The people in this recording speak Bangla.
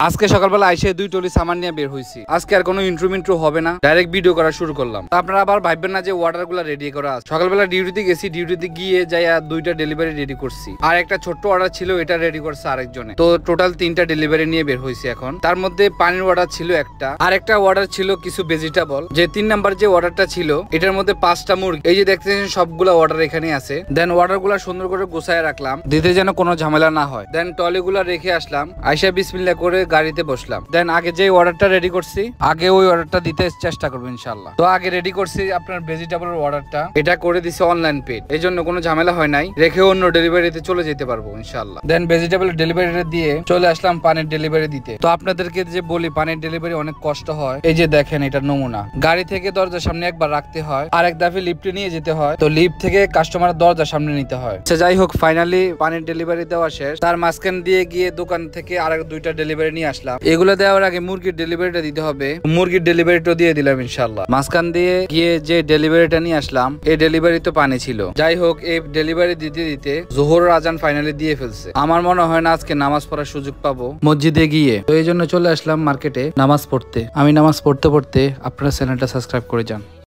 আজকে সকালবেলা আইসে 2 টলি সামান নিয়ে বের হইছি। আজকে আর কোনো ইন্ট্রো হবে না, ডাইরেক্ট ভিডিও করা শুরু করলাম। আপনারা আবার ভাববেন না যে ওয়াটার গুলা রেডি করা আছে। সকালবেলা ডিউটিতে গেছি, ডিউটিতে গিয়ে যাই আর 2টা ডেলিভারি রেডি করছি, আর একটা ছোট্ট অর্ডার ছিল, এটা রেডি করছে আরেকজনে। তো টোটাল 3টা ডেলিভারি নিয়ে বের হইছি এখন। তার মধ্যে পানির অর্ডার ছিল একটা, আর একটা অর্ডার ছিল কিছু ভেজিটেবল। যে 3 নাম্বার যে অর্ডারটা ছিল এটার মধ্যে 5টা মুরগি, এই যে দেখতেছেন সবগুলা অর্ডার এখানে আছে। দেন অর্ডার গুলা সুন্দর করে গোছায় রাখলাম, দিতে যেন কোনো ঝামেলা না হয়। দেন টলি গুলা রেখে আসলাম, আইসা বিসমিল্লাহ করে গাড়িতে বসলাম। দেন আগে যে অর্ডারটা রেডি করছি, আগে ওই অর্ডারটা দিতে চেষ্টা করবো ইনশাআল্লাহ। তো আগে রেডি করছি আপনার ভেজিটেবলের অর্ডারটা, এটা করে দিছি অনলাইন পেড, এই জন্য কোনো ঝামেলা হয় নাই, রেখে অন্য ডেলিভারিতে চলে যেতে পারবো ইনশাআল্লাহ। দেন ভেজিটেবলের ডেলিভারিটা দিয়ে চলে আসলাম পানির ডেলিভারি দিতে। তো আপনাদেরকে যে বলি পানির ডেলিভারি অনেক কষ্ট হয়, এই যে দেখেন এটা নমুনা। গাড়ি থেকে দরজার সামনে একবার রাখতে হয়, আর এক দাফে লিফটে নিয়ে যেতে হয়, তো লিফট থেকে কাস্টমারের দরজার সামনে নিতে হয়। আচ্ছা যাই হোক, ফাইনালি পানির ডেলিভারি দেওয়া শেষ। তার মাঝখান দিয়ে গিয়ে দোকান থেকে আরেক 2টা ডেলিভারি নিয়ে আসলাম। এগুলো দেওয়ার আগে মুরগির ডেলিভারিটা দিতে হবে, মুরগির ডেলিভারিটা দিয়ে দিলাম ইনশাআল্লাহ। মাঝখান দিয়ে গিয়ে যে ডেলিভারিটা নিয়ে আসলাম, এই ডেলিভারি তো পানি ছিল। যাই হোক, এই ডেলিভারি দিতে দিতে জোহরের আজান ফাইনালি দিয়ে ফেলছে। আমার মনে হয় না আজকে নামাজ পড়ার সুযোগ পাবো মসজিদে গিয়ে, তো এই জন্য চলে আসলাম মার্কেটে নামাজ পড়তে। আমি নামাজ পড়তে পড়তে আপনারা চ্যানেলটা সাবস্ক্রাইব করে যান।